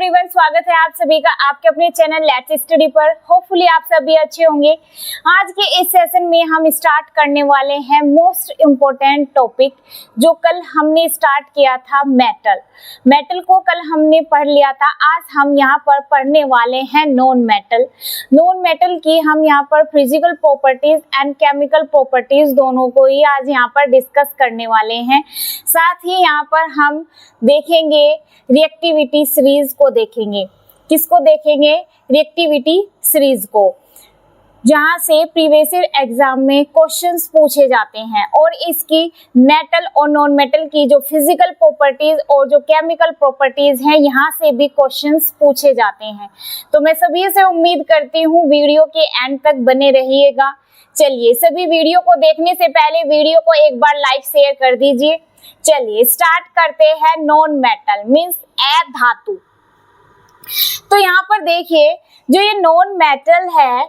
Everyone, स्वागत है आप सभी का आपके अपने चैनल लेट्स स्टडी पर। होपफुली आप सभी अच्छे होंगे। आज के इस सेशन में हम स्टार्ट करने वाले हैं मोस्ट इम्पोर्टेंट टॉपिक जो कल हमने स्टार्ट किया था। मेटल को कल हमने पढ़ लिया था। आज हम यहाँ पर पढ़ने वाले हैं नॉन मेटल की हम यहाँ पर physical properties and chemical properties दोनों को ही आज यहाँ पर डिस्कस करने वाले हैं। साथ ही यहाँ पर हम देखेंगे रिएक्टिविटी सीरीज को देखेंगे। किसको देखेंगे? रिएक्टिविटी सीरीज को, जहां से प्रीवियस ईयर एग्जाम में क्वेश्चंस पूछे जाते हैं और इसकी मेटल और नॉन मेटल की जो फिजिकल प्रॉपर्टीज और जो केमिकल प्रॉपर्टीज हैं यहां से भी क्वेश्चंस पूछे जाते हैं। तो मैं सभी से उम्मीद करती हूँ वीडियो के एंड तक बने रहिएगा। चलिए, सभी वीडियो को देखने से पहले वीडियो को एक बार लाइक शेयर कर दीजिए। चलिए स्टार्ट करते हैं। नॉन मेटल मीन्स अधातु। तो यहाँ पर देखिए, जो ये नॉन मेटल है,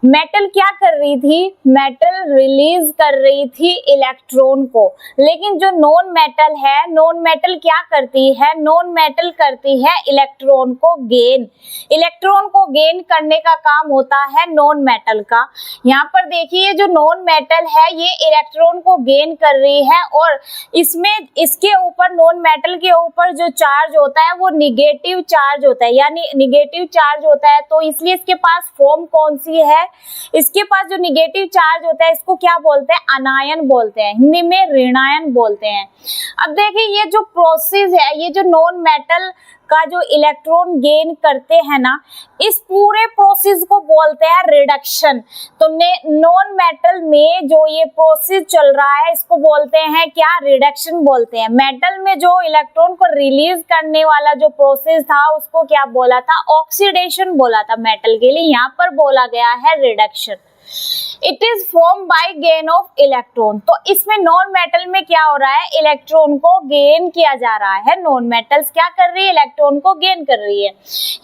मेटल क्या कर रही थी? मेटल रिलीज कर रही थी इलेक्ट्रॉन को। लेकिन जो नॉन मेटल है, नॉन मेटल क्या करती है? नॉन मेटल करती है इलेक्ट्रॉन को गेन। इलेक्ट्रॉन को गेन करने का काम होता है नॉन मेटल का। यहाँ पर देखिए, जो नॉन मेटल है ये इलेक्ट्रॉन को गेन कर रही है और इसमें इसके ऊपर नॉन मेटल के ऊपर जो चार्ज होता है वो निगेटिव चार्ज होता है, यानी निगेटिव चार्ज होता है। तो इसलिए इसके पास फॉर्म कौन सी है? इसके पास जो निगेटिव चार्ज होता है इसको क्या बोलते हैं? अनायन बोलते हैं, हिंदी में ऋणायन बोलते हैं। अब देखिए, ये जो प्रोसेस है, ये जो नॉन मेटल का जो इलेक्ट्रॉन गेन करते हैं ना, इस पूरे प्रोसेस को बोलते हैं रिडक्शन। तो नॉन मेटल में जो ये प्रोसेस चल रहा है इसको बोलते हैं क्या? रिडक्शन बोलते हैं। मेटल में जो इलेक्ट्रॉन को रिलीज करने वाला जो प्रोसेस था उसको क्या बोला था? ऑक्सीडेशन बोला था मेटल के लिए। यहाँ पर बोला गया है reduction. It is form by gain of electron. तो इसमें नॉन मेटल में क्या हो रहा है? इलेक्ट्रॉन को गेन किया जा रहा है। नॉन मेटल्स क्या कर रही है? इलेक्ट्रॉन को गेन कर रही है।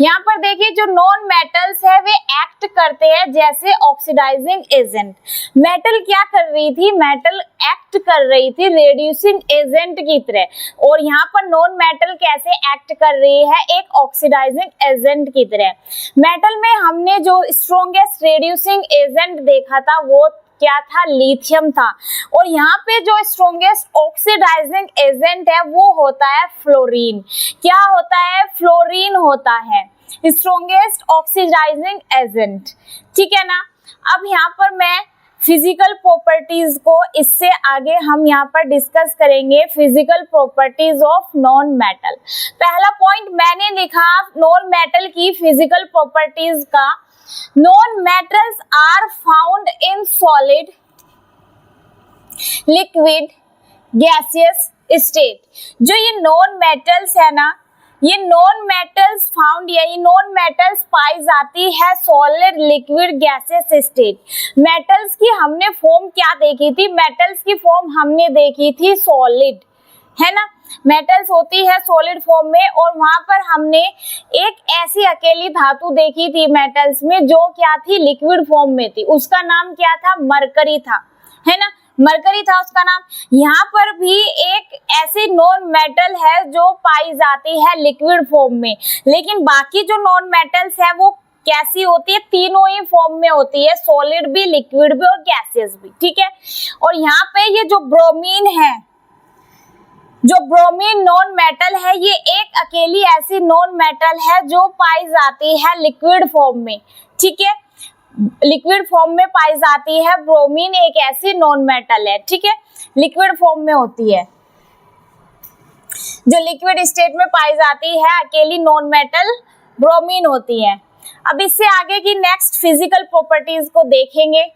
यहाँ पर देखिए, जो नॉन मेटल्स है वे एक्ट करते हैं जैसे ऑक्सीडाइजिंग एजेंट। मेटल क्या कर रही थी? मेटल एक्ट कर रही थी रेड्यूसिंग एजेंट की तरह। और यहाँ पर नॉन मेटल कैसे एक्ट कर रही है? एक ऑक्सीडाइजिंग एजेंट की तरह। मेटल में हमने जो स्ट्रॉन्गेस्ट रेड्यूसिंग एजेंट देखा था वो क्या था? लिथियम था। और यहाँ पे जो स्ट्रॉन्गेस्ट ऑक्सीडाइजिंग एजेंट है वो होता है फ्लोरीन। क्या होता है? फ्लोरीन होता है स्ट्रॉन्गेस्ट ऑक्सीडाइजिंग एजेंट। ठीक है ना। अब यहाँ पर मैं फिजिकल प्रॉपर्टीज को इससे आगे हम यहाँ पर डिस्कस करेंगे। Physical properties of non metal. पहला पॉइंट मैंने लिखा नॉन मेटल की फिजिकल प्रॉपर्टीज का। Non metals are found in solid, liquid, gaseous state. जो ये नॉन मेटल्स है ना, ये नॉन मेटल्स फाउंड, यही नॉन मेटल्स पाई जाती है solid, liquid, gaseous state. Metals की हमने फॉर्म क्या देखी थी? मेटल्स की फॉर्म हमने देखी थी सॉलिड, है ना। मेटल्स होती है सॉलिड फॉर्म में, और वहां पर हमने एक ऐसी अकेली धातु देखी थी मेटल्स में जो क्या थी? लिक्विड फॉर्म में थी। उसका नाम क्या था? मरकरी था, है ना। मरकरी था उसका नाम। यहाँ पर भी एक ऐसी नॉन मेटल है जो पाई जाती है लिक्विड फॉर्म में, लेकिन बाकी जो नॉन मेटल्स है वो कैसी होती है? तीनों ही फॉर्म में होती है, सॉलिड भी, लिक्विड भी और गैसियस भी। ठीक है। और यहाँ पे ये जो ब्रोमीन है, जो ब्रोमीन नॉन मेटल है, ये एक अकेली ऐसी नॉन मेटल है जो पाई जाती है लिक्विड फॉर्म में। ठीक है, लिक्विड फॉर्म में पाई जाती है ब्रोमीन, एक ऐसी नॉन मेटल है। ठीक है, लिक्विड फॉर्म में होती है, जो लिक्विड स्टेट में पाई जाती है अकेली नॉन मेटल ब्रोमीन होती है। अब इससे आगे की नेक्स्ट फिजिकल प्रॉपर्टीज को देखेंगे।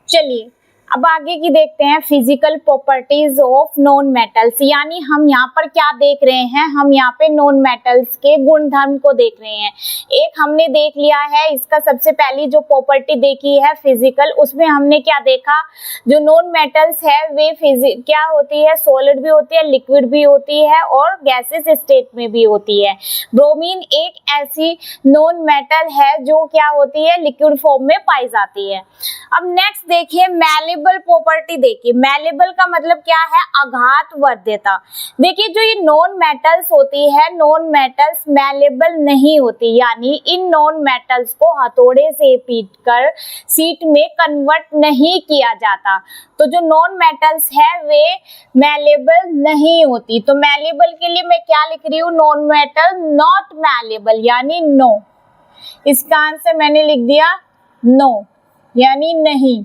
चलिए, अब आगे की देखते हैं physical properties of non metals, यानी हम यहाँ पर क्या देख रहे हैं, हम यहाँ पे नॉन मेटल्स के गुण धर्म को देख रहे हैं। एक हमने देख लिया है, इसका सबसे पहली जो प्रॉपर्टी देखी है फिजिकल, उसमें हमने क्या देखा, जो नॉन मेटल्स है वे क्या होती है, सॉलिड भी होती है, लिक्विड भी होती है और गैसेस स्टेट में भी होती है। ब्रोमीन एक ऐसी नॉन मेटल है जो क्या होती है, लिक्विड फॉर्म में पाई जाती है। अब नेक्स्ट देखिए मैलेबल प्रॉपर्टी, देखिए मैलेबल का मतलब क्या है, आघात वर्ध्यता। देखिए जो ये नॉन मेटल्स होती है, नॉन मेटल्स मैलेबल नहीं होती, यानी इन नॉन मेटल्स को हथौड़े से पीटकर शीट में कन्वर्ट नहीं किया जाता। तो जो नॉन मेटल्स है वे मैलेबल नहीं होती। तो मैलेबल के लिए मैं क्या लिख रही हूँ, नॉन मेटल नॉट मैलेबल, यानी नो। इसका आंसर मैंने लिख दिया नो, यानी नहीं,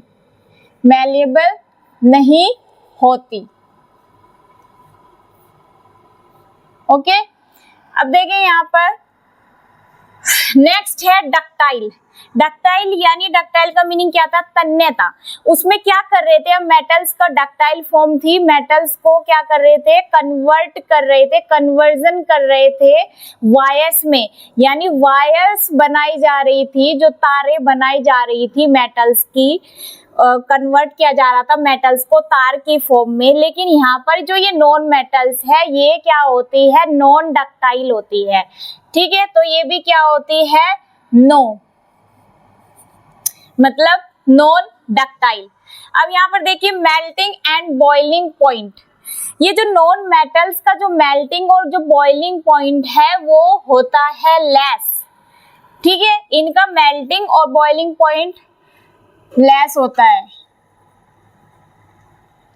मैलेबल नहीं होती। ओके, अब देखें यहाँ पर नेक्स्ट है डक्टाइल। डक्टाइल यानी डक्टाइल का मीनिंग क्या था, तन्यता। उसमें क्या कर रहे थे, मेटल्स का डक्टाइल फॉर्म थी, मेटल्स को क्या कर रहे थे, कन्वर्ट कर रहे थे, कन्वर्जन कर रहे थे वायर्स में, यानी वायर्स बनाई जा रही थी, जो तारे बनाई जा रही थी मेटल्स की, कन्वर्ट किया जा रहा था मेटल्स को तार की फॉर्म में। लेकिन यहाँ पर जो ये नॉन मेटल्स है ये क्या होती है, नॉन डक्टाइल होती है। ठीक है, तो ये भी क्या होती है, नो, मतलब नॉन डक्टाइल। अब यहाँ पर देखिए मेल्टिंग एंड बॉइलिंग पॉइंट, ये जो नॉन मेटल्स का जो मेल्टिंग और जो बॉइलिंग पॉइंट है वो होता है लेस। ठीक है, इनका मेल्टिंग और बॉइलिंग पॉइंट लेस होता है,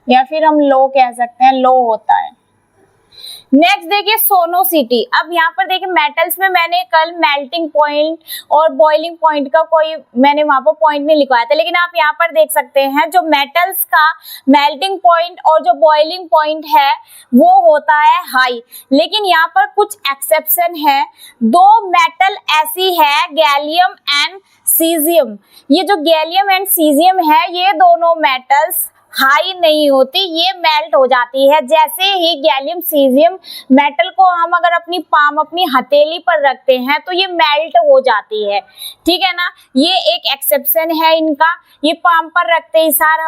या फिर हम लो कह सकते हैं, लो होता है। नेक्स्ट देखिए सोनोसिटी। अब यहाँ पर देखिए मेटल्स में मैंने कल मेल्टिंग पॉइंट और बॉइलिंग पॉइंट का कोई मैंने वहां पर पॉइंट नहीं लिखवाया था, लेकिन आप यहाँ पर देख सकते हैं जो मेटल्स का मेल्टिंग पॉइंट और जो बॉइलिंग पॉइंट है वो होता है हाई। लेकिन यहाँ पर कुछ एक्सेप्शन है, दो मेटल ऐसी है गैलियम एंड सीजियम। ये जो गैलियम एंड सीजियम है ये दोनों मेटल्स हाई नहीं होती, ये मेल्ट हो जाती है। जैसे ही गैलियम सीजियम मेटल को हम अगर अपनी पाम अपनी हथेली पर रखते हैं तो ये मेल्ट हो जाती है। ठीक है ना, ये एक एक्सेप्शन है इनका, ये पाम पर रखते ही सार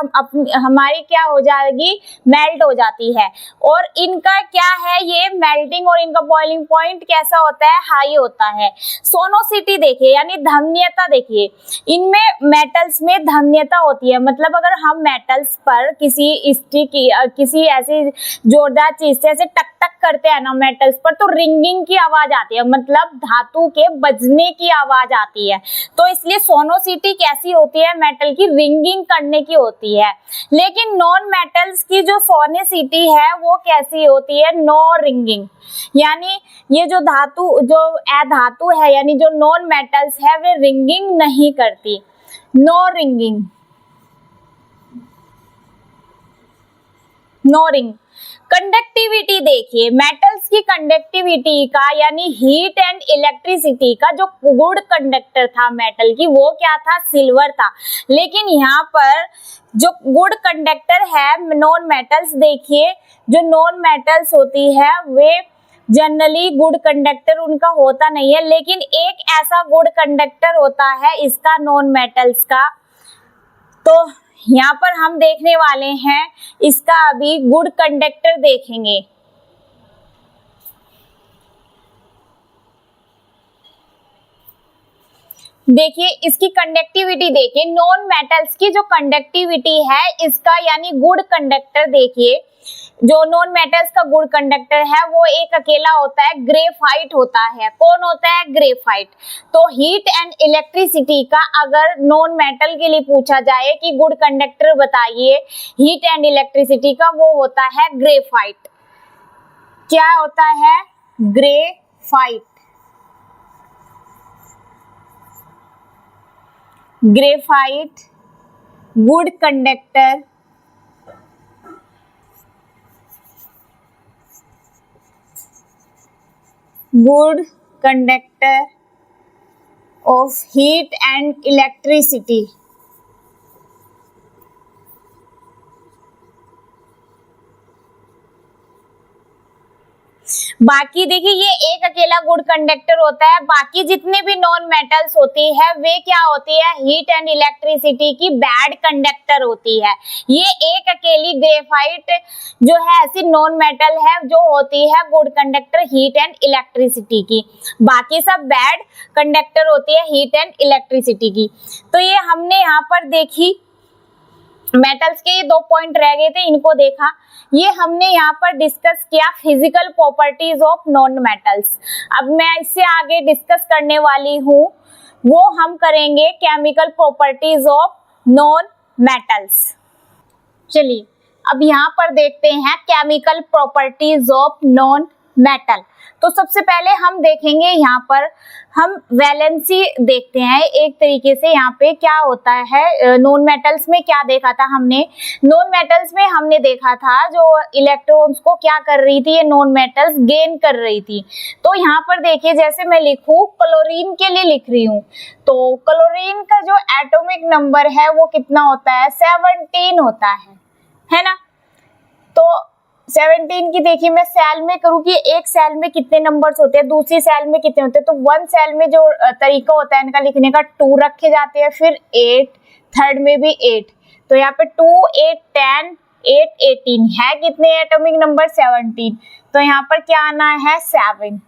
हमारी क्या हो जाएगी, मेल्ट हो जाती है। और इनका क्या है, ये मेल्टिंग और इनका बॉइलिंग पॉइंट कैसा होता है, हाई होता है। सोनोसिटी देखिए यानी धम्यता, देखिए इनमें मेटल्स में धम्यता होती है, मतलब अगर हम मेटल्स पर किसी स्टिक किसी ऐसी जोरदार चीज से ऐसे टक टक करते हैं ना मेटल्स पर, तो रिंगिंग की आवाज आती है, मतलब धातु के बजने की आवाज आती है। तो इसलिए सोनोसिटी कैसी होती है, मेटल की रिंगिंग करने की होती है। लेकिन नॉन मेटल्स की जो सोनोसिटी है वो कैसी होती है, नो रिंगिंग, यानी ये जो धातु जो अधातु है यानी जो नॉन मेटल्स है वे रिंगिंग नहीं करती, no ringing, no ring. Conductivity देखिए, मेटल्स की कंडक्टिविटी का यानी हीट एंड इलेक्ट्रिसिटी का जो गुड कंडक्टर था मेटल की वो क्या था, सिल्वर था। लेकिन यहाँ पर जो गुड कंडक्टर है नॉन मेटल्स, देखिए जो नॉन मेटल्स होती है वे जनरली गुड कंडक्टर उनका होता नहीं है, लेकिन एक ऐसा गुड कंडक्टर होता है इसका नॉन मेटल्स का। तो यहाँ पर हम देखने वाले हैं इसका अभी गुड कंडक्टर देखेंगे। देखिए इसकी कंडक्टिविटी देखिए, नॉन मेटल्स की जो कंडक्टिविटी है इसका यानी गुड कंडक्टर, देखिए जो नॉन मेटल्स का गुड कंडक्टर है वो एक अकेला होता है, ग्रेफाइट होता है। कौन होता है, ग्रेफाइट। तो हीट एंड इलेक्ट्रिसिटी का अगर नॉन मेटल के लिए पूछा जाए कि गुड कंडक्टर बताइए हीट एंड इलेक्ट्रिसिटी का, वो होता है ग्रेफाइट। क्या होता है, graphite. Graphite good conductor good conductor of heat and electricity। बाकी देखिए ये एक अकेला गुड कंडक्टर होता है, बाकी जितने भी नॉन मेटल्स होती है वे क्या होती है, हीट एंड इलेक्ट्रिसिटी की बैड कंडक्टर होती है। ये एक अकेली ग्रेफाइट जो है ऐसी नॉन मेटल है जो होती है good conductor heat and electricity की, बाकी सब बैड कंडक्टर होती है हीट एंड इलेक्ट्रिसिटी की। तो ये हमने यहाँ पर देखी, मेटल्स के ये 2 पॉइंट रह गए थे, इनको देखा। ये हमने यहाँ पर डिस्कस किया physical properties of non metals. अब मैं इससे आगे डिस्कस करने वाली हूँ वो हम करेंगे chemical properties of non metals. चलिए अब यहाँ पर देखते हैं chemical properties of non metal. तो सबसे पहले हम देखेंगे यहाँ पर हम वैलेंसी देखते हैं एक तरीके से। यहाँ पे क्या होता है नॉन मेटल्स में, क्या देखा था हमने, नॉन मेटल्स में हमने देखा था जो इलेक्ट्रॉन्स को क्या कर रही थी, ये नॉन मेटल्स गेन कर रही थी। तो यहाँ पर देखिए जैसे मैं लिखूं क्लोरीन के लिए लिख रही हूँ, तो क्लोरीन का जो एटॉमिक नंबर है वो कितना होता है, 17 होता है ना। तो 17 की देखिए मैं सेल में करूँ कि एक सेल में कितने नंबर्स होते हैं, दूसरी सेल में कितने होते हैं, तो 1 सेल में जो तरीका होता है इनका लिखने का 2 रखे जाते हैं, फिर 8, थर्ड में भी 8, तो यहाँ पे 2, 8, 10, 8, 18 है कितने एटॉमिक नंबर 17, तो यहाँ पर क्या आना है 7।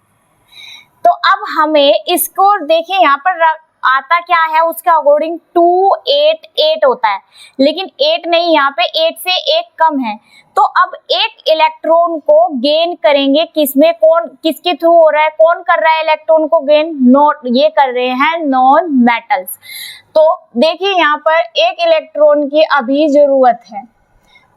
तो अब हमें इसको देखिए यहाँ पर आता क्या है उसके अकॉर्डिंग 2, 8, 8 होता है, लेकिन 8 नहीं, यहाँ पे 8 से 1 कम है। तो अब एक इलेक्ट्रॉन को गेन करेंगे किसमें, कौन किसके थ्रू हो रहा है, कौन कर रहा है इलेक्ट्रॉन को गेन, ये कर रहे हैं नॉन मेटल्स। तो देखिए यहाँ पर एक इलेक्ट्रॉन की अभी जरूरत है,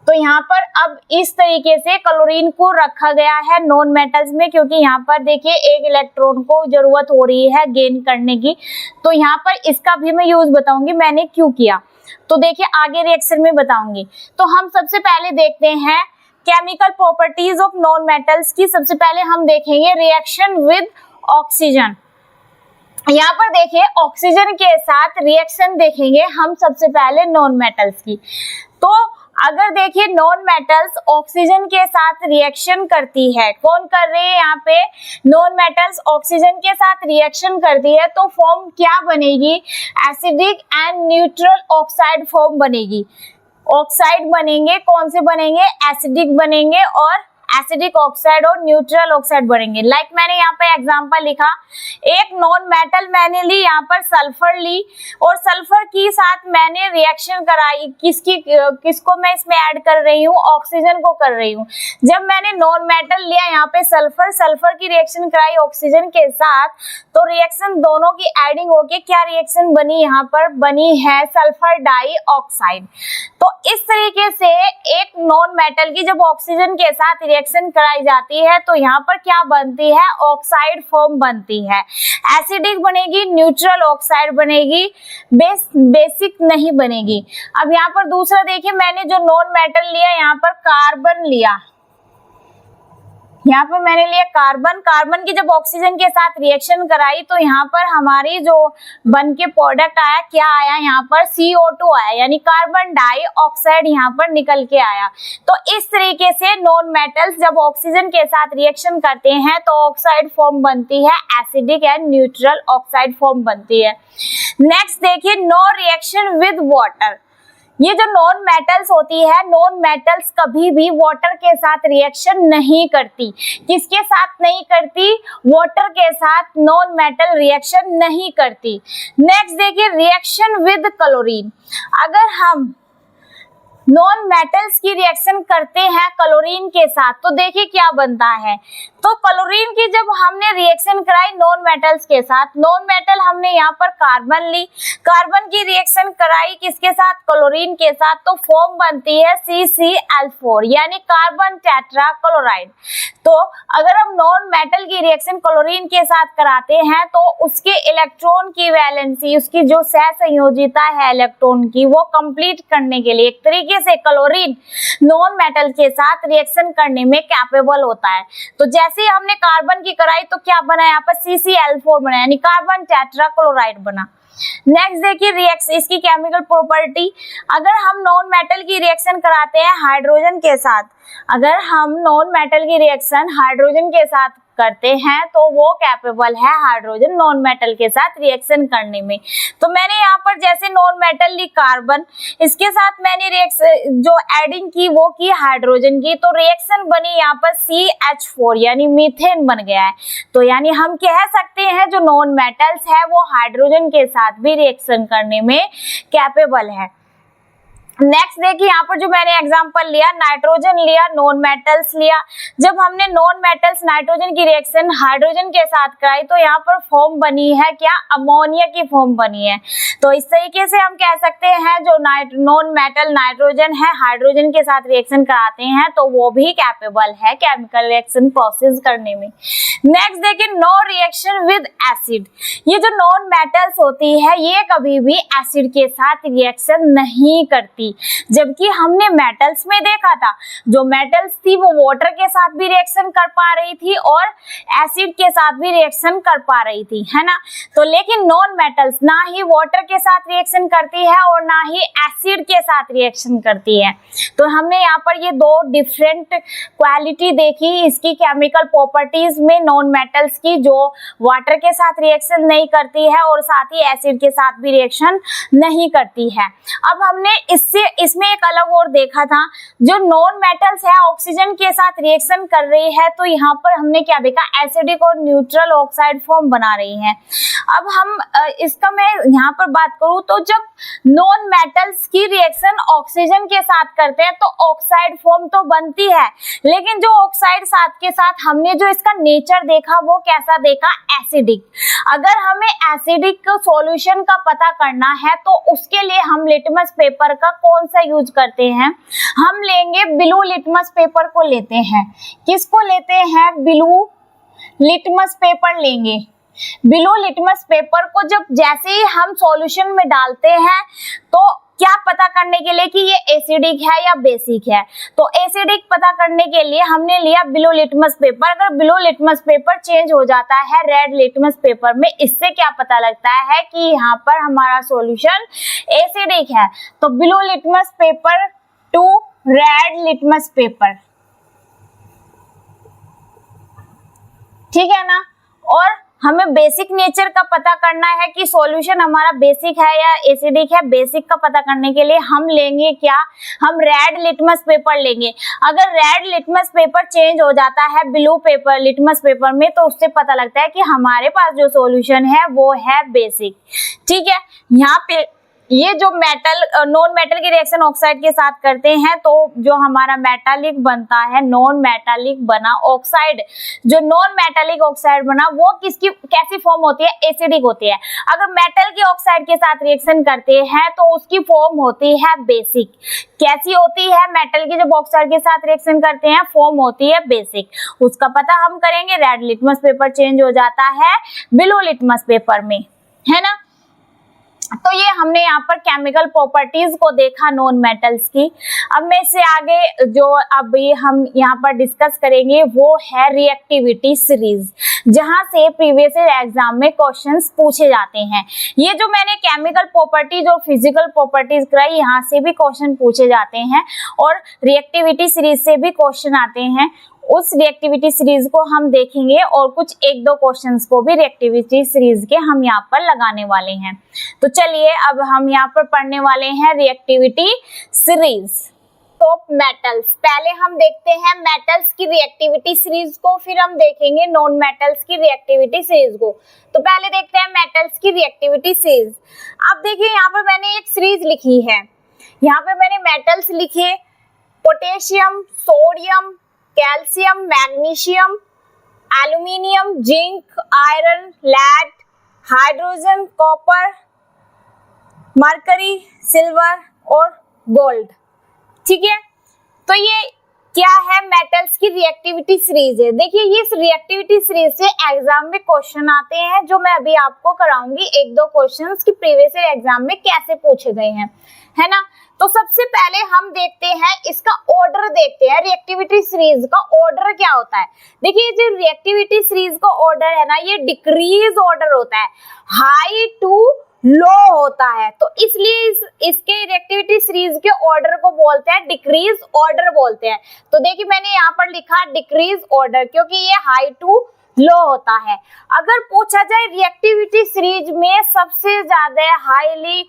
तो यहाँ पर अब इस तरीके से क्लोरीन को रखा गया है नॉन मेटल्स में, क्योंकि यहाँ पर देखिए एक इलेक्ट्रॉन को जरूरत हो रही है गेन करने की। तो यहाँ पर इसका भी मैं यूज बताऊंगी मैंने क्यों किया, तो देखिए आगे रिएक्शन में बताऊंगी। तो हम सबसे पहले देखते हैं chemical properties of non metals की। सबसे पहले हम देखेंगे रिएक्शन विद ऑक्सीजन। यहाँ पर देखिए ऑक्सीजन के साथ रिएक्शन देखेंगे हम सबसे पहले नॉन मेटल्स की। तो अगर देखिए नॉन मेटल्स ऑक्सीजन के साथ रिएक्शन करती है, कौन कर रही है यहाँ पे, नॉन मेटल्स ऑक्सीजन के साथ रिएक्शन करती है, तो फॉर्म क्या बनेगी, acidic and neutral oxide form बनेगी। ऑक्साइड बनेंगे, कौन से बनेंगे, एसिडिक बनेंगे और एसिडिक ऑक्साइड और न्यूट्रल ऑक्साइड बनेंगे। लाइक मैंने यहाँ पे एग्जांपल लिखा, एक नॉन मेटल मैंने ली, यहाँ पर सल्फर ली और सल्फर की साथ मैंने रिएक्शन कराई, किसको मैं इसमें ऐड कर रही हूँ, ऑक्सीजन को कर रही हूँ। जब मैंने नॉन मेटल लिया यहाँ पे सल्फर की रिएक्शन कराई ऑक्सीजन के साथ, तो रिएक्शन दोनों की एडिंग होके क्या रिएक्शन बनी, यहाँ पर बनी है सल्फर डाइऑक्साइड। तो इस तरीके से एक नॉन मेटल की जब ऑक्सीजन के साथ रिएक्शन कराई जाती है तो यहाँ पर क्या बनती है, ऑक्साइड फॉर्म बनती है। एसिडिक बनेगी, न्यूट्रल ऑक्साइड बनेगी, बेसिक नहीं बनेगी। अब यहाँ पर दूसरा देखिए, मैंने जो नॉन मेटल लिया यहाँ पर कार्बन लिया, यहाँ पर मैंने लिया कार्बन की जब ऑक्सीजन के साथ रिएक्शन कराई तो यहाँ पर हमारी जो बन के प्रोडक्ट आया, क्या आया, यहाँ पर CO2 आया, यानी कार्बन डाइऑक्साइड यहाँ पर निकल के आया। तो इस तरीके से नॉन मेटल्स जब ऑक्सीजन के साथ रिएक्शन करते हैं तो ऑक्साइड फॉर्म बनती है, acidic and neutral oxide form बनती है। नेक्स्ट देखिए, नो रिएक्शन विद वाटर। ये जो नॉन मेटल्स होती है, नॉन मेटल्स कभी भी वाटर के साथ रिएक्शन नहीं करती। किसके साथ नहीं करती, वाटर के साथ नॉन मेटल रिएक्शन नहीं करती। नेक्स्ट देखिए, रिएक्शन विद क्लोरीन। अगर हम नॉन मेटल्स की रिएक्शन करते हैं क्लोरीन के साथ तो देखिए क्या बनता है। तो क्लोरीन की जब हमने रिएक्शन कराई नॉन मेटल्स के साथ, नॉन मेटल हमने यहाँ पर कार्बन ली, कार्बन की रिएक्शन कराई किसके साथ, क्लोरीन के साथ, तो फॉर्म बनती है CCl4 यानी कार्बन टेट्रा क्लोराइड। तो अगर हम नॉन मेटल की रिएक्शन क्लोरीन के साथ कराते हैं तो उसके इलेक्ट्रॉन की वैलेंसी, उसकी जो सह संयोजिता है इलेक्ट्रॉन की, वो कंप्लीट करने के लिए, एक तरीके तरीके से क्लोरीन नॉन मेटल के साथ रिएक्शन करने में कैपेबल होता है। तो जैसे ही हमने कार्बन की कराई तो क्या बना, यहाँ पर CCl4 बना, यानी कार्बन टेट्राक्लोराइड बना। नेक्स्ट देखिए रिएक्शन, इसकी केमिकल प्रॉपर्टी, अगर हम नॉन मेटल की रिएक्शन कराते हैं हाइड्रोजन के साथ, अगर हम नॉन मेटल की रिएक्शन हाइड्रोजन के साथ करते हैं तो वो कैपेबल है हाइड्रोजन नॉन मेटल के साथ रिएक्शन करने में। तो मैंने यहाँ पर जैसे नॉन मेटल ली कार्बन, इसके साथ मैंने रिएक्शन जो एडिंग की वो की हाइड्रोजन की, तो रिएक्शन बनी यहाँ पर CH4 यानी मीथेन बन गया है। तो यानी हम कह सकते हैं जो नॉन मेटल्स है वो हाइड्रोजन के साथ भी रिएक्शन करने में कैपेबल है। नेक्स्ट देखिए यहाँ पर जो मैंने एग्जांपल लिया, नाइट्रोजन लिया, नॉन मेटल्स लिया। जब हमने नॉन मेटल्स नाइट्रोजन की रिएक्शन हाइड्रोजन के साथ कराई तो यहाँ पर फॉर्म बनी है क्या, अमोनिया की फॉर्म बनी है। तो इस तरीके से हम कह सकते हैं जो नॉन मेटल नाइट्रोजन है हाइड्रोजन के साथ रिएक्शन कराते हैं तो वो भी कैपेबल है केमिकल रिएक्शन प्रोसेस करने में। नेक्स्ट देखिए नो रिएक्शन विद एसिड, ये जो नॉन मेटल्स होती है ये कभी भी एसिड के साथ रिएक्शन नहीं करती, जबकि हमने मेटल्स में देखा था जो मेटल्स थी वो वाटर के साथ भी रिएक्शन कर पा रही थी और एसिड के साथ भी रिएक्शन कर पा रही थी, है ना। तो लेकिन नॉन मेटल्स ना ही वाटर के साथ रिएक्शन करती है और ना ही एसिड के साथ रिएक्शन करती है। तो हमने यहाँ पर ये दो डिफरेंट क्वालिटी देखी इसकी केमिकल प्रॉपर्टीज में नॉन मेटल्स की, जो वाटर के साथ रिएक्शन नहीं करती है और साथ ही एसिड के साथ भी रिएक्शन नहीं करती है। अब हमने इसमें एक अलग और देखा था, जो नॉन मेटल्स है ऑक्सीजन के साथ रिएक्शन कर रही है तो यहाँ पर हमने क्या देखा, एसिडिक और न्यूट्रल ऑक्साइड फॉर्म बना रही है। अब हम इसका मैं यहाँ पर बात करूँ तो जब नॉन मेटल्स की रिएक्शन ऑक्सीजन के साथ करते हैं तो ऑक्साइड फॉर्म तो बनती है, लेकिन जो ऑक्साइड साथ के साथ हमने जो इसका नेचर देखा वो कैसा देखा, एसिडिक। अगर हमें एसिडिक सॉल्यूशन का पता करना है तो उसके लिए हम लिटमस पेपर का कौन सा यूज करते हैं, हम लेंगे ब्लू लिटमस पेपर को लेते हैं। किसको लेते हैं, ब्लू लिटमस पेपर लेंगे। ब्लू लिटमस पेपर को जब जैसे ही हम सॉल्यूशन में डालते हैं तो क्या पता करने के लिए कि ये एसिडिक है या बेसिक है, तो एसिडिक पता करने के लिए हमने लिया ब्लू लिटमस पेपर। अगर ब्लू लिटमस पेपर चेंज हो जाता है रेड लिटमस पेपर में, इससे क्या पता लगता है कि यहाँ पर हमारा सॉल्यूशन एसिडिक है। तो blue litmus paper two red litmus paper, ठीक है ना। और हमें बेसिक नेचर का पता करना है कि सॉल्यूशन हमारा बेसिक है या एसिडिक है। बेसिक का पता करने के लिए हम लेंगे क्या, हम रेड लिटमस पेपर लेंगे। अगर रेड लिटमस पेपर चेंज हो जाता है ब्लू पेपर लिटमस पेपर में तो उससे पता लगता है कि हमारे पास जो सॉल्यूशन है वो है बेसिक, ठीक है। यहाँ पे ये जो मेटल नॉन मेटल की रिएक्शन ऑक्साइड के साथ करते हैं तो जो हमारा मेटालिक बनता है, नॉन मेटालिक बना ऑक्साइड, जो नॉन मेटालिक ऑक्साइड बना वो किसकी कैसी फॉर्म होती है, एसिडिक होती है। अगर मेटल के ऑक्साइड के साथ रिएक्शन करते हैं तो उसकी फॉर्म होती है बेसिक। कैसी होती है, मेटल की जब ऑक्साइड के साथ रिएक्शन करते हैं फॉर्म होती है बेसिक। उसका पता हम करेंगे, रेड लिटमस पेपर चेंज हो जाता है ब्लू लिटमस पेपर में, है ना। तो ये हमने यहाँ पर केमिकल प्रॉपर्टीज को देखा नॉन मेटल्स की। अब मैं इससे आगे जो अभी हम यहाँ पर डिस्कस करेंगे वो है रिएक्टिविटी सीरीज, जहाँ से प्रीवियस ईयर एग्जाम में क्वेश्चंस पूछे जाते हैं। ये जो मैंने केमिकल प्रॉपर्टीज और फिजिकल प्रॉपर्टीज कराई, यहाँ से भी क्वेश्चन पूछे जाते हैं और रिएक्टिविटी सीरीज से भी क्वेश्चन आते हैं। उस रिएक्टिविटी सीरीज को हम देखेंगे और कुछ एक दो क्वेश्चंस को भी रिएक्टिविटी सीरीज के हम यहाँ पर लगाने वाले हैं। तो चलिए अब हम यहाँ पर पढ़ने वाले हैं रिएक्टिविटी सीरीज। तो मेटल्स, पहले हम देखते हैं मेटल्स की रिएक्टिविटी सीरीज को, फिर हम देखेंगे नॉन मेटल्स की रिएक्टिविटी सीरीज को। तो पहले देखते हैं मेटल्स की रिएक्टिविटी सीरीज। अब देखिए यहाँ पर मैंने एक सीरीज लिखी है, यहाँ पे मैंने मेटल्स लिखे, potassium, sodium, calcium, magnesium, aluminium, zinc, iron, lead, hydrogen, copper, mercury, silver और गोल्ड, ठीक है। तो ये क्या है, मेटल्स की रिएक्टिविटी सीरीज है। देखिए ये इस रिएक्टिविटी सीरीज से एग्जाम में क्वेश्चन आते हैं, जो मैं अभी आपको कराऊंगी एक दो क्वेश्चंस कि प्रीवियस ईयर एग्जाम में कैसे पूछे गए हैं, है ना। तो सबसे पहले हम देखते हैं इसका ऑर्डर, देखते हैं रिएक्टिविटी सीरीज का ऑर्डर क्या होता है। देखिए जो रिएक्टिविटी सीरीज का ऑर्डर है ना, ये डिक्रीज ऑर्डर होता है, हाई टू लो होता है। तो इसलिए इसके रिएक्टिविटी सीरीज के ऑर्डर को बोलते हैं डिक्रीज ऑर्डर बोलते हैं। तो देखिए मैंने यहाँ पर लिखा डिक्रीज ऑर्डर, क्योंकि ये हाई टू लो होता है। अगर पूछा जाए रिएक्टिविटी सीरीज में सबसे ज्यादा हाईली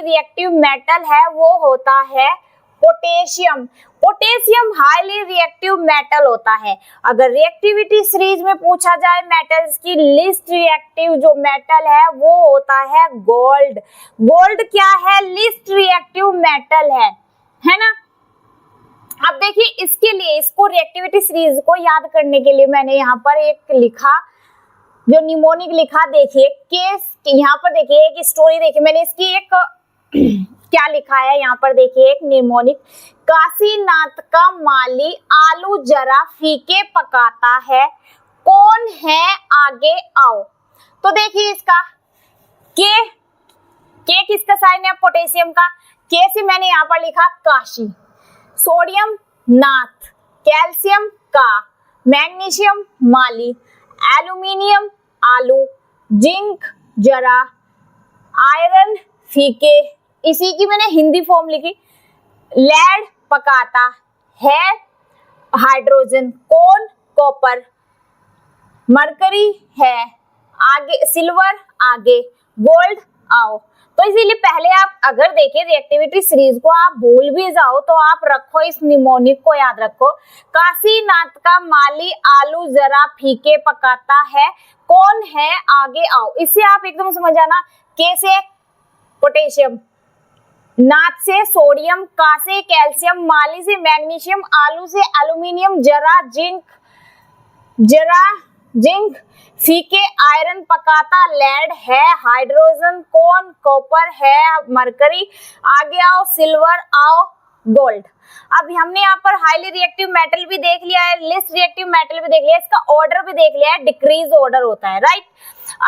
रिएक्टिव मेटल है वो होता है potassium. Potassium highly reactive metal होता है। अगर रिएक्टिविटी सीरीज में पूछा जाए मेटल्स की लिस्ट रिएक्टिव जो मेटल है वो होता है गोल्ड। गोल्ड क्या है, लिस्ट रिएक्टिव मेटल है ना। अब देखिए इसके लिए, इसको रिएक्टिविटी सीरीज को याद करने के लिए मैंने यहाँ पर एक लिखा, जो निमोनिक लिखा। देखिए केस, यहाँ पर देखिए एक स्टोरी, देखिए मैंने इसकी एक क्या लिखा है यहाँ पर, देखिए एक निमोनिक। काशीनाथ का माली आलू जरा फीके पकाता है, कौन है आगे आओ। तो देखिए इसका के किसका साइन है, पोटेशियम का। के से मैंने यहाँ पर लिखा काशी, सोडियम नाथ, कैल्शियम का, मैग्नीशियम माली, एल्यूमिनियम आलू, जिंक जरा, आयरन फीके, इसी की मैंने हिंदी फॉर्म लिखी। लेड पकाता है, हाइड्रोजन, कौन कॉपर, मरकरी है आगे, सिल्वर आगे, गोल्ड आओ। तो इसीलिए पहले आप अगर देखें रिएक्टिविटी सीरीज को, आप भूल भी जाओ तो आप रखो, इस निमोनिक को याद रखो। काशीनाथ का माली आलू जरा फीके पकाता है, कौन है आगे आओ। इससे आप एकदम समझ जाना, के से पोटेशियम, नाथ से सोडियम, का से कैल्शियम, माली से मैग्नीशियम, आलू से एल्यूमिनियम, जरा जिंक, फीके आयरन, पकाता लेड है, हाइड्रोजन, कौन कॉपर है, मरकरी, आगे आओ सिल्वर, आओ गोल्ड। अब हमने यहाँ पर हाईली रिएक्टिव मेटल भी देख लिया है, लिस्ट रिएक्टिव मेटल भी देख लिया है, इसका ऑर्डर भी देख लिया है, डिक्रीज ऑर्डर होता है, राइट।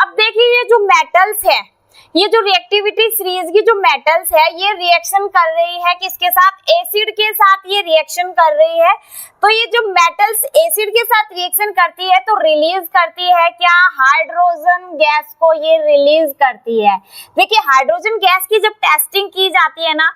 अब देखिए ये जो मेटल्स है, ये जो रिएक्टिविटी सीरीज की जो मेटल्स है, ये रिएक्शन कर रही है किसके साथ, एसिड के साथ ये रिएक्शन कर रही है। तो ये जो मेटल्स एसिड के साथ रिएक्शन करती है तो रिलीज करती है क्या, हाइड्रोजन गैस को ये रिलीज करती है। देखिए हाइड्रोजन गैस की जब टेस्टिंग की जाती है ना,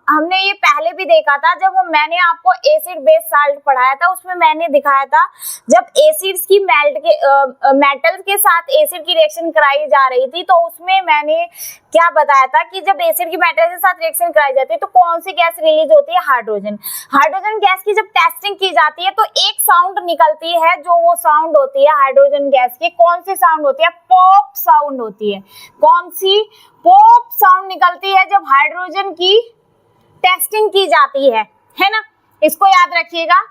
हमने ये पहले भी देखा था, जब मैंने आपको एसिड बेस साल्ट पढ़ाया था, उसमें मैंने दिखाया था जब एसिड्स की मेटल्स के साथ एसिड की रिएक्शन कराई जा रही थी, तो उसमें मैंने क्या बताया था कि जब एसिड की मेटल के साथ रिएक्शन कराई जाती है तो कौन सी गैस रिलीज होती है, हाइड्रोजन। हाइड्रोजन गैस की जब टेस्टिंग की जाती है तो एक साउंड निकलती है, जो वो साउंड होती है हाइड्रोजन गैस की, कौन सी साउंड होती है, पॉप साउंड होती है। कौन सी, पॉप साउंड निकलती है जब हाइड्रोजन की टेस्टिंग की जाती है ना। इसको याद रखिएगा,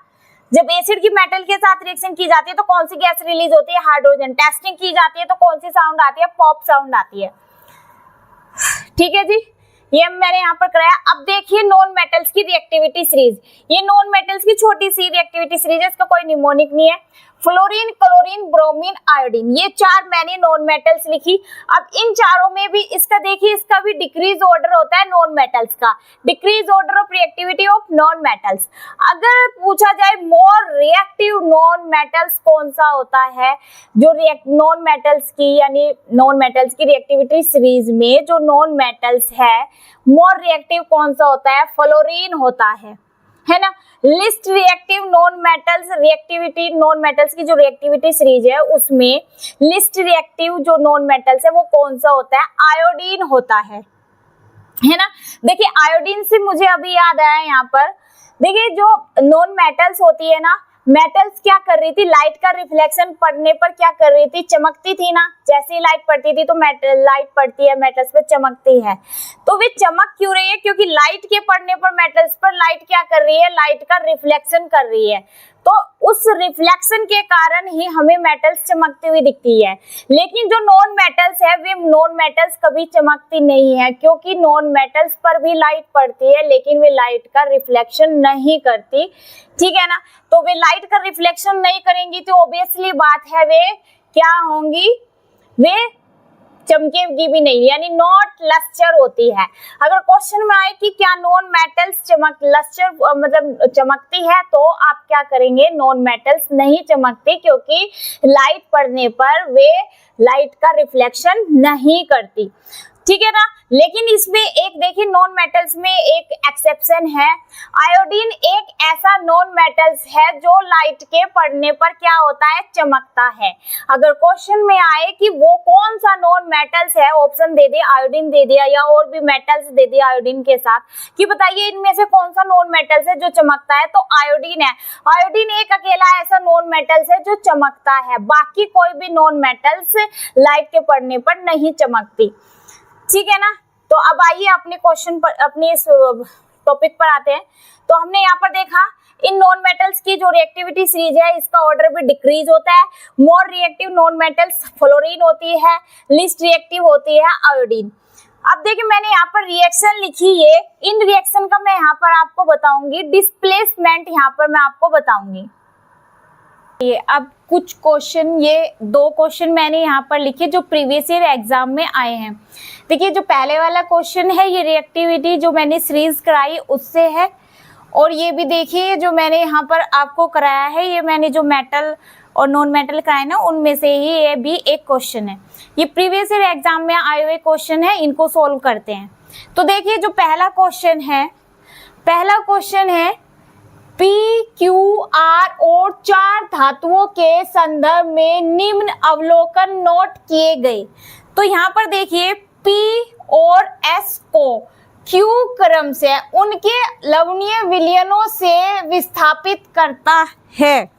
जब एसिड की मेटल के साथ रिएक्शन की जाती है तो कौन सी गैस रिलीज होती है, हाइड्रोजन। टेस्टिंग की जाती है तो कौन सी साउंड आती है, पॉप साउंड आती है। ठीक है जी, ये मैंने यहाँ पर कराया। अब देखिए नॉन मेटल्स की रिएक्टिविटी सीरीज, ये नॉन मेटल्स की छोटी सी रिएक्टिविटी सीरीज है, इसका कोई निमोनिक नहीं है। फ्लोरीन, क्लोरीन, ब्रोमीन, आयोडीन, ये चार मैंने नॉन मेटल्स लिखी। अब इन चारों में भी इसका देखिए, इसका भी डिक्रीज ऑर्डर होता है नॉन मेटल्स का, decrease order of reactivity of non metals. अगर पूछा जाए मोर रिएक्टिव नॉन मेटल्स कौन सा होता है, जो नॉन मेटल्स की यानी नॉन मेटल्स की रिएक्टिविटी सीरीज में जो नॉन मेटल्स है, मोर रिएक्टिव कौन सा होता है, फ्लोरीन होता है ना। Least reactive non metals, reactivity non metals की जो रिएक्टिविटी सीरीज है उसमें लिस्ट रिएक्टिव जो नॉन मेटल्स है वो कौन सा होता है, आयोडीन होता है ना। देखिए आयोडीन से मुझे अभी याद आया यहाँ पर, देखिए जो नॉन मेटल्स होती है ना, मेटल्स क्या कर रही थी, लाइट का रिफ्लेक्शन पड़ने पर क्या कर रही थी, चमकती थी ना। जैसे ही लाइट पड़ती थी तो लाइट पड़ती है मेटल्स पे, चमकती है। तो वे चमक क्यों रही है, क्योंकि लाइट के पड़ने पर मेटल्स पर लाइट क्या कर रही है, लाइट का रिफ्लेक्शन कर रही है। तो उस रिफ्लेक्शन के कारण ही हमें मेटल्स चमकती हुई दिखती है। लेकिन जो नॉन मेटल्स है वे नॉन मेटल्स कभी चमकती नहीं है, क्योंकि नॉन मेटल्स पर भी लाइट पड़ती है लेकिन वे लाइट का रिफ्लेक्शन नहीं करती, ठीक है ना। तो वे लाइट का रिफ्लेक्शन नहीं करेंगी तो ऑब्वियसली बात है वे क्या होंगी, वे चमकेगी भी नहीं, यानी नॉट लस्टर होती है। अगर क्वेश्चन में आए कि क्या नॉन मेटल्स लस्टर मतलब चमकती है, तो आप क्या करेंगे, नॉन मेटल्स नहीं चमकती, क्योंकि लाइट पड़ने पर वे लाइट का रिफ्लेक्शन नहीं करती, ठीक है ना। लेकिन इसमें एक देखिए नॉन मेटल्स में एक एक्सेप्शन है। आयोडीन एक ऐसा नॉन मेटल्स है जो लाइट के पड़ने पर क्या होता है, चमकता है। अगर क्वेश्चन में आए कि वो कौन सा नॉन मेटल्स है, ऑप्शन दे दिया, आयोडीन दे दिया या और भी मेटल्स दे दिया आयोडीन के साथ, कि बताइए इनमें से कौन सा नॉन मेटल्स है जो चमकता है, तो आयोडीन है। आयोडीन एक अकेला ऐसा नॉन मेटल्स है जो चमकता है, बाकी कोई भी नॉन मेटल्स लाइट के पड़ने पर नहीं चमकती, ठीक है ना। तो अब आइए अपने क्वेश्चन पर, अपने इस टॉपिक पर आते हैं। तो हमने यहाँ पर देखा इन नॉन मेटल्स की जो रिएक्टिविटी सीरीज है इसका ऑर्डर भी डिक्रीज होता है। More reactive non metals fluorine होती है, लिस्ट रिएक्टिव होती है आयोडीन। अब देखिए मैंने यहाँ पर रिएक्शन लिखी है, इन रिएक्शन का मैं यहाँ पर आपको बताऊंगी, डिस्प्लेसमेंट यहाँ पर मैं आपको बताऊंगी। ये अब कुछ क्वेश्चन, ये 2 क्वेश्चन मैंने यहाँ पर लिखे जो प्रीवियस ईयर एग्जाम में आए हैं। देखिए जो पहले वाला क्वेश्चन है ये रिएक्टिविटी जो मैंने सीरीज कराई उससे है, और ये भी देखिए जो मैंने यहाँ पर आपको कराया है, ये मैंने जो मेटल और नॉन मेटल कराए ना उनमें से ही ये भी एक क्वेश्चन है। ये प्रीवियस ईयर एग्जाम में आए हुए क्वेश्चन है, इनको सोल्व करते हैं। तो देखिए जो पहला क्वेश्चन है P, Q, R और 4 धातुओं के संदर्भ में निम्न अवलोकन नोट किए गए। तो यहाँ पर देखिए P और S को Q क्रम से उनके लवणीय विलयनों से विस्थापित करता है।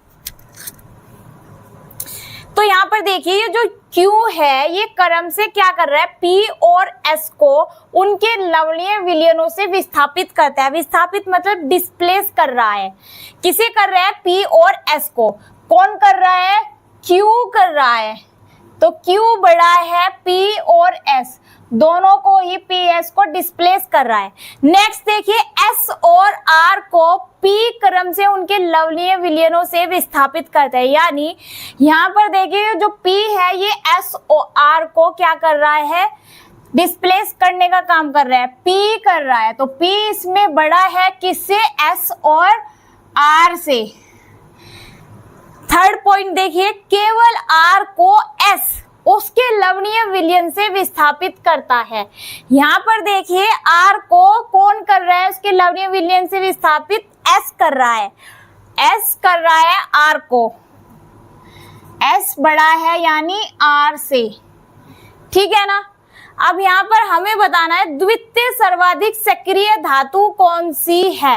तो यहाँ पर देखिए ये जो Q है ये क्रम से क्या कर रहा है, P और S को उनके लवणीय विलयनों से विस्थापित करता है। विस्थापित मतलब डिस्प्लेस कर रहा है। किसे कर रहा है, P और S को। कौन कर रहा है, Q कर रहा है। तो Q बड़ा है P और S, दोनों को ही P S को डिस्प्लेस कर रहा है। नेक्स्ट देखिए S और R को P क्रम से उनके लवणीय विलयनों से विस्थापित करता है। यानी यहाँ पर देखिए जो P है ये S और R को क्या कर रहा है, डिस्प्लेस करने का काम कर रहा है, P कर रहा है। तो P इसमें बड़ा है किससे, S और R से। थर्ड पॉइंट देखिए केवल R को S उसके लवणीय विलयन से विस्थापित करता है। यहाँ पर देखिए R को कौन कर रहा है, उसके लवणीय विलयन से विस्थापित S कर रहा है। S कर रहा है R को, S बड़ा है यानी R से, ठीक है ना। अब यहाँ पर हमें बताना है द्वितीय सर्वाधिक सक्रिय धातु कौन सी है।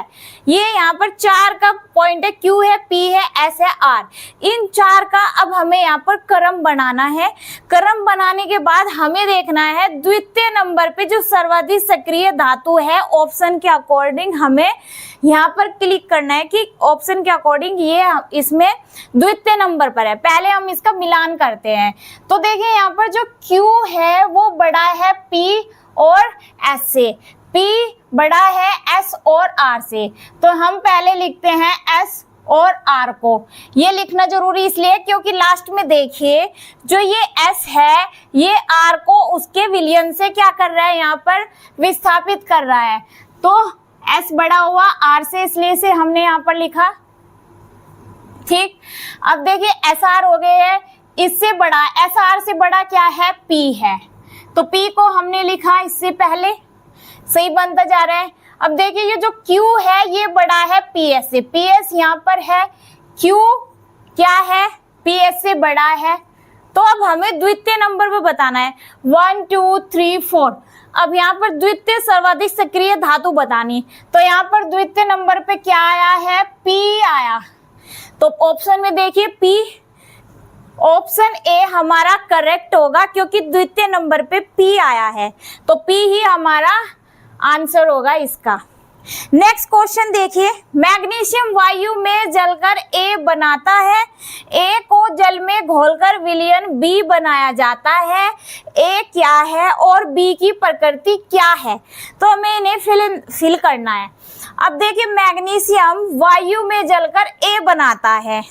ये यहाँ पर 4 का पॉइंट है, Q है, P है, S है, R। इन 4 का अब हमें यहाँ पर क्रम बनाना है। क्रम बनाने के बाद हमें देखना है द्वितीय नंबर पे जो सर्वाधिक सक्रिय धातु है, ऑप्शन के अकॉर्डिंग हमें यहाँ पर क्लिक करना है कि ऑप्शन के अकॉर्डिंग ये इसमें द्वितीय नंबर पर है। पहले हम इसका मिलान करते हैं। तो देखिए यहाँ पर जो Q है वो बड़ा है P और S से, P बड़ा है S और R से। तो हम पहले लिखते हैं S और R को। ये लिखना जरूरी इसलिए क्योंकि लास्ट में देखिए जो ये S है ये R को उसके विलयन से क्या कर रहा है, यहाँ पर विस्थापित कर रहा है। तो S बड़ा हुआ R से, इसलिए से हमने यहाँ पर लिखा, ठीक। अब देखिए SR हो गए हैं, इससे बड़ा SR से बड़ा क्या है, P है। तो P को हमने लिखा इससे पहले, सही बनता जा रहा है। अब देखिए ये जो Q है ये बड़ा है PS से, PS यहाँ पर है, Q क्या है, PS से बड़ा है। तो अब हमें द्वितीय नंबर पे बताना है 1 2 3 4। अब यहाँ पर द्वितीय सर्वाधिक सक्रिय धातु बतानी, तो यहाँ पर द्वितीय नंबर पे क्या आया है, P आया। तो ऑप्शन में देखिए P, ऑप्शन ए हमारा करेक्ट होगा क्योंकि द्वितीय नंबर पे P आया है। तो P ही हमारा आंसर होगा इसका, नेक्स्ट क्वेश्चन देखिए, मैग्नीशियम वायु में जलकर A बनाता है, A को जल में घोलकर विलयन B बनाया जाता है, A क्या है और B की प्रकृति क्या है? तो हमें इन्हें फिल करना है। अब देखिए, मैग्नीशियम वायु में जलकर A बनाता है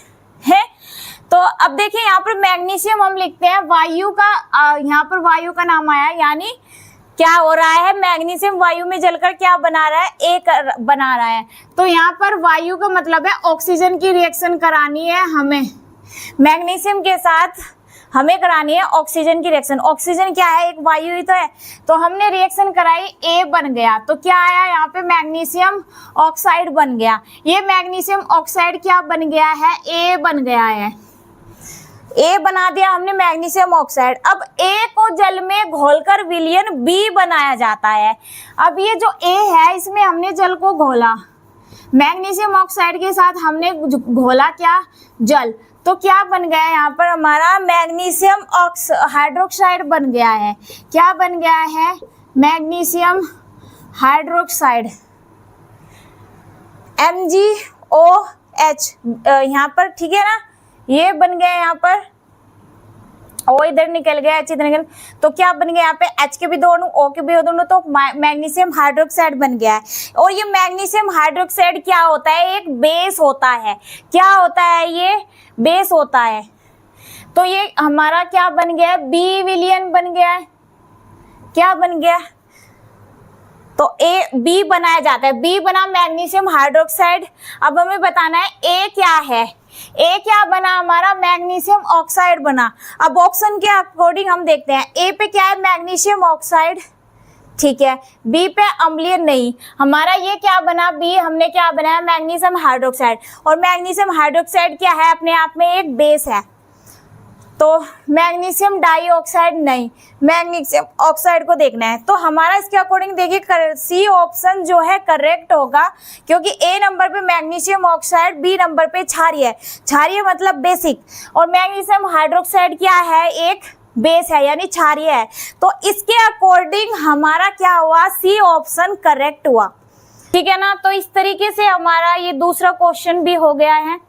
तो अब देखिए यहाँ पर मैग्नीशियम हम लिखते हैं वायु का, यहाँ पर वायु का नाम आया, यानी क्या हो रहा है, मैग्नीशियम वायु में जलकर क्या बना रहा है, एक बना रहा है। तो यहाँ पर वायु का मतलब है ऑक्सीजन की रिएक्शन करानी है हमें, मैग्नीशियम के साथ हमें करानी है ऑक्सीजन की रिएक्शन। ऑक्सीजन क्या है, एक वायु ही तो है। तो हमने रिएक्शन कराई, ए बन गया, तो क्या आया यहाँ पे, मैग्नीशियम ऑक्साइड बन गया। ये मैग्नीशियम ऑक्साइड क्या बन गया है, ए बन गया है, ए बना दिया हमने मैग्नीशियम ऑक्साइड। अब ए को जल में घोलकर विलयन बी बनाया जाता है। अब ये जो ए है, इसमें हमने जल को घोला, मैग्नीशियम ऑक्साइड के साथ हमने घोला क्या, जल। तो क्या बन गया है यहाँ पर हमारा, मैग्नीशियम हाइड्रोक्साइड बन गया है। क्या बन गया है, मैग्नीशियम हाइड्रोक्साइड, MgOH यहाँ पर, ठीक है ना, ये बन गया यहाँ पर, O इधर निकल गया, H इधर निकल, तो क्या बन गया यहाँ पे, H के भी दो अणु, O के भी दो अणु, तो मैग्नीशियम हाइड्रोक्साइड बन गया है। और ये मैग्नीशियम हाइड्रोक्साइड क्या होता है, एक बेस होता है। क्या होता है, ये बेस होता है। तो ये हमारा क्या बन गया, बी विलयन बन गया है। क्या बन गया, तो बी बनाया जाता है, बी बना मैग्नीशियम हाइड्रोक्साइड। अब हमें बताना है ए क्या है, ए क्या बना हमारा, मैग्नीशियम ऑक्साइड बना। अब ऑप्शन के अकॉर्डिंग हम देखते हैं, ए पे क्या है, मैग्नीशियम ऑक्साइड, ठीक है, बी पे अम्लीय नहीं, हमारा ये क्या बना, बी हमने क्या बनाया, मैग्नीशियम हाइड्रोक्साइड। और मैग्नीशियम हाइड्रोक्साइड क्या है, अपने आप में एक बेस है। तो मैग्नीशियम डाइऑक्साइड नहीं, मैग्नीशियम ऑक्साइड को देखना है। तो हमारा इसके अकॉर्डिंग देखिए, सी ऑप्शन जो है करेक्ट होगा, क्योंकि ए नंबर पे मैग्नीशियम ऑक्साइड, बी नंबर पे क्षारीय, क्षारीय मतलब बेसिक, और मैग्नीशियम हाइड्रोक्साइड क्या है, एक बेस है, यानी क्षारीय है। तो इसके अकॉर्डिंग हमारा क्या हुआ, सी ऑप्शन करेक्ट हुआ, ठीक है ना। तो इस तरीके से हमारा ये दूसरा क्वेश्चन भी हो गया है।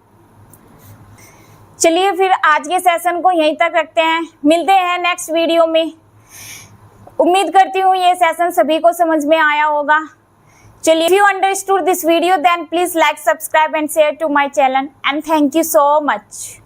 चलिए फिर आज के सेशन को यहीं तक रखते हैं, मिलते हैं नेक्स्ट वीडियो में। उम्मीद करती हूँ ये सेशन सभी को समझ में आया होगा। चलिए, if you understood this video then please like, subscribe and share to my channel and thank you so much.